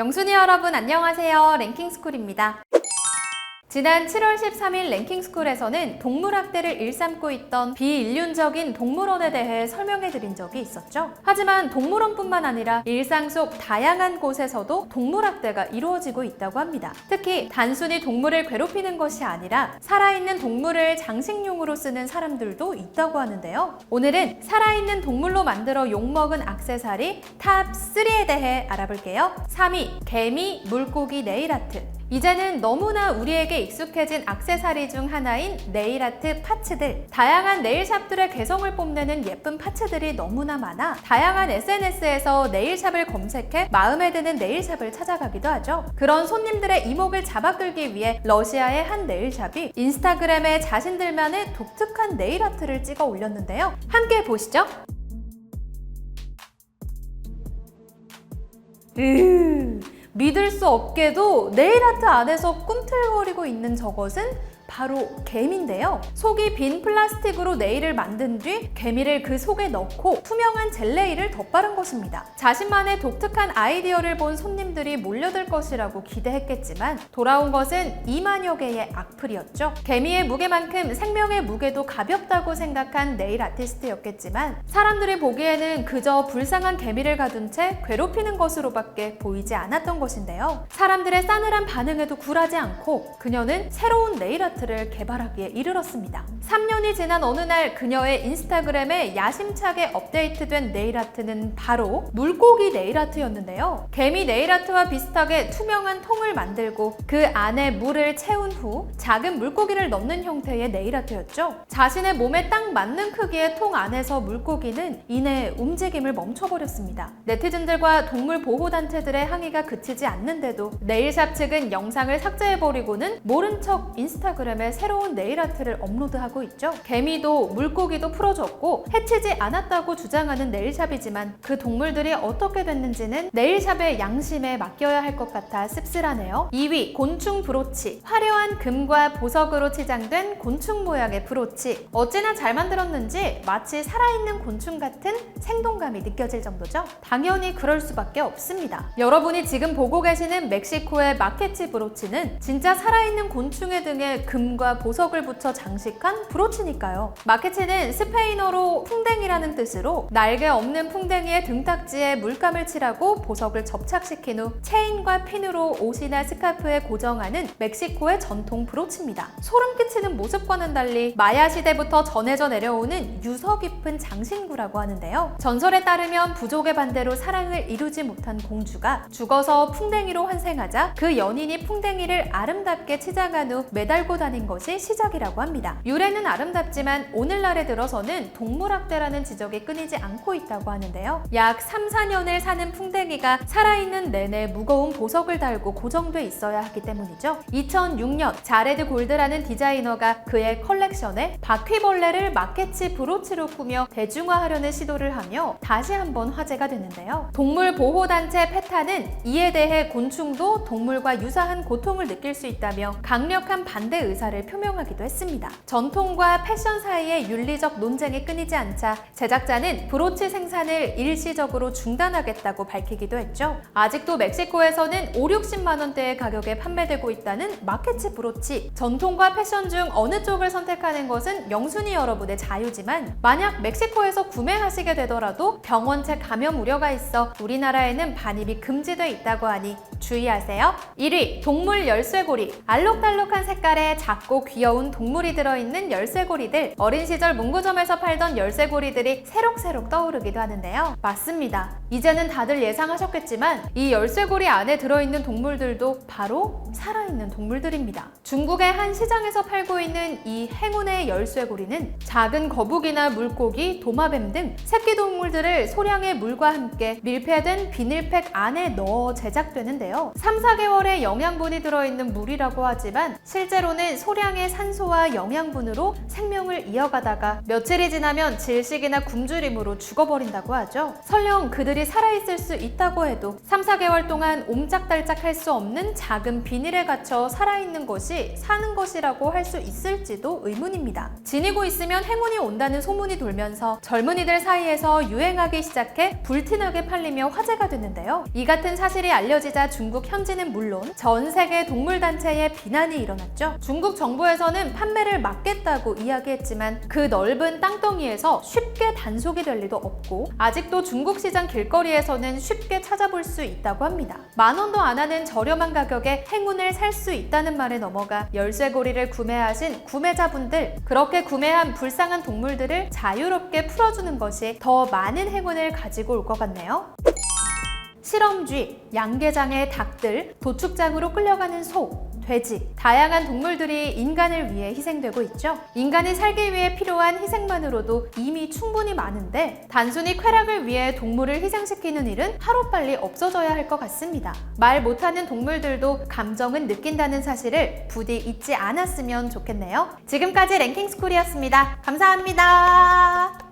영순이 여러분 안녕하세요. 랭킹스쿨입니다. 지난 7월 13일 랭킹스쿨에서는 동물학대를 일삼고 있던 비인륜적인 동물원에 대해 설명해드린 적이 있었죠. 하지만 동물원뿐만 아니라 일상 속 다양한 곳에서도 동물학대가 이루어지고 있다고 합니다. 특히 단순히 동물을 괴롭히는 것이 아니라 살아있는 동물을 장식용으로 쓰는 사람들도 있다고 하는데요. 오늘은 살아있는 동물로 만들어 욕먹은 액세서리 탑 3에 대해 알아볼게요. 3위, 개미, 물고기, 네일아트. 이제는 너무나 우리에게 익숙해진 액세서리 중 하나인 네일아트 파츠들. 다양한 네일샵들의 개성을 뽐내는 예쁜 파츠들이 너무나 많아 다양한 SNS에서 네일샵을 검색해 마음에 드는 네일샵을 찾아가기도 하죠. 그런 손님들의 이목을 잡아끌기 위해 러시아의 한 네일샵이 인스타그램에 자신들만의 독특한 네일아트를 찍어 올렸는데요. 함께 보시죠. 믿을 수 없게도 네일아트 안에서 꿈틀거리고 있는 저것은 바로 개미인데요. 속이 빈 플라스틱으로 네일을 만든 뒤 개미를 그 속에 넣고 투명한 젤레이를 덧바른 것입니다. 자신만의 독특한 아이디어를 본 손님들이 몰려들 것이라고 기대했겠지만 돌아온 것은 2만여 개의 악플이었죠. 개미의 무게만큼 생명의 무게도 가볍다고 생각한 네일 아티스트였겠지만 사람들이 보기에는 그저 불쌍한 개미를 가둔 채 괴롭히는 것으로밖에 보이지 않았던 것인데요. 사람들의 싸늘한 반응에도 굴하지 않고 그녀는 새로운 네일 아트를 개발하기에 이르렀습니다. 3년이 지난 어느 날 그녀의 인스타그램에 야심차게 업데이트된 네일아트는 바로 물고기 네일아트였는데요. 개미 네일아트와 비슷하게 투명한 통을 만들고 그 안에 물을 채운 후 작은 물고기를 넣는 형태의 네일아트였죠. 자신의 몸에 딱 맞는 크기의 통 안에서 물고기는 이내 움직임을 멈춰버렸습니다. 네티즌들과 동물 보호단체들의 항의가 그치지 않는데도 네일샵 측은 영상을 삭제해버리고는 모른 척 인스타그램에 새로운 네일아트를 업로드하고 있죠. 개미도 물고기도 풀어줬고 해치지 않았다고 주장하는 네일샵이지만 그 동물들이 어떻게 됐는지는 네일샵의 양심에 맡겨야 할 것 같아 씁쓸하네요. 2위, 곤충 브로치. 화려한 금과 보석으로 치장된 곤충 모양의 브로치. 어찌나 잘 만들었는지 마치 살아있는 곤충 같은 생동감이 느껴질 정도죠. 당연히 그럴 수밖에 없습니다. 여러분이 지금 보고 계시는 멕시코의 마케치 브로치는 진짜 살아있는 곤충의 등에 금과 보석을 붙여 장식한 브로치니까요. 마케치는 스페인어로 풍뎅이라는 뜻으로 날개 없는 풍뎅이의 등딱지에 물감을 칠하고 보석을 접착시킨 후 체인과 핀으로 옷이나 스카프에 고정하는 멕시코의 전통 브로치입니다. 소름 끼치는 모습과는 달리 마야 시대부터 전해져 내려오는 유서 깊은 장신구라고 하는데요. 전설에 따르면 부족의 반대로 사랑을 이루지 못한 공주가 죽어서 풍뎅이로 환생하자 그 연인이 풍뎅이를 아름답게 치장한 후 매달고 다닌 것이 시작이라고 합니다. 유래는 아름답지만 오늘날에 들어서는 동물학대라는 지적이 끊이지 않고 있다고 하는데요. 약 3, 4년을 사는 풍뎅이가 살아있는 내내 무거운 보석을 달고 고정돼 있어야 하기 때문이죠. 2006년 자레드 골드라는 디자이너가 그의 컬렉션에 바퀴벌레를 마케치 브로치로 꾸며 대중화하려는 시도를 하며 다시 한번 화제가 됐는데요. 동물 보호단체 페타는 이에 대해 곤충도 동물과 유사한 고통을 느낄 수 있다며 강력한 반대 의사를 표명하기도 했습니다. 전통과 패션 사이의 윤리적 논쟁이 끊이지 않자 제작자는 브로치 생산을 일시적으로 중단하겠다고 밝히기도 했죠. 아직도 멕시코에서는 5, 60만 원대의 가격에 판매되고 있다는 마케치 브로치. 전통과 패션 중 어느 쪽을 선택하는 것은 영순이 여러분의 자유지만 만약 멕시코에서 구매하시게 되더라도 병원체 감염 우려가 있어 우리나라에는 반입이 금지돼 있다고 하니 주의하세요. 1위, 동물 열쇠고리. 알록달록한 색깔의 작고 귀여운 동물이 들어있는 열쇠고리들. 어린 시절 문구점에서 팔던 열쇠고리들이 새록새록 떠오르기도 하는데요. 맞습니다. 이제는 다들 예상하셨겠지만 이 열쇠고리 안에 들어있는 동물들도 바로 살아있는 동물들입니다. 중국의 한 시장에서 팔고 있는 이 행운의 열쇠고리는 작은 거북이나 물고기, 도마뱀 등 새끼 동물들을 소량의 물과 함께 밀폐된 비닐팩 안에 넣어 제작되는데요. 3, 4개월의 영양분이 들어있는 물이라고 하지만 실제로는 소량의 산소와 영양분으로 생명을 이어가다가 며칠이 지나면 질식이나 굶주림으로 죽어버린다고 하죠. 설령 그들이 아무리 살아있을 수 있다고 해도 3, 4개월 동안 옴짝달짝 할 수 없는 작은 비닐에 갇혀 살아있는 것이 사는 것이라고 할 수 있을지도 의문입니다. 지니고 있으면 행운이 온다는 소문이 돌면서 젊은이들 사이에서 유행하기 시작해 불티나게 팔리며 화제가 됐는데요. 이 같은 사실이 알려지자 중국 현지는 물론 전 세계 동물단체에 비난이 일어났죠. 중국 정부에서는 판매를 막겠다고 이야기했지만 그 넓은 땅덩이에서 쉽게 단속이 될 리도 없고 아직도 중국 시장 길거리에서는 쉽게 찾아볼 수 있다고 합니다. 10,000원도 안 하는 저렴한 가격에 행운을 살 수 있다는 말에 넘어가 열쇠고리를 구매하신 구매자분들, 그렇게 구매한 불쌍한 동물들을 자유롭게 풀어주는 것이 더 많은 행운을 가지고 올 것 같네요. 실험쥐, 양계장의 닭들, 도축장으로 끌려가는 소, 돼지, 다양한 동물들이 인간을 위해 희생되고 있죠. 인간이 살기 위해 필요한 희생만으로도 이미 충분히 많은데 단순히 쾌락을 위해 동물을 희생시키는 일은 하루빨리 없어져야 할 것 같습니다. 말 못하는 동물들도 감정은 느낀다는 사실을 부디 잊지 않았으면 좋겠네요. 지금까지 랭킹스쿨이었습니다. 감사합니다.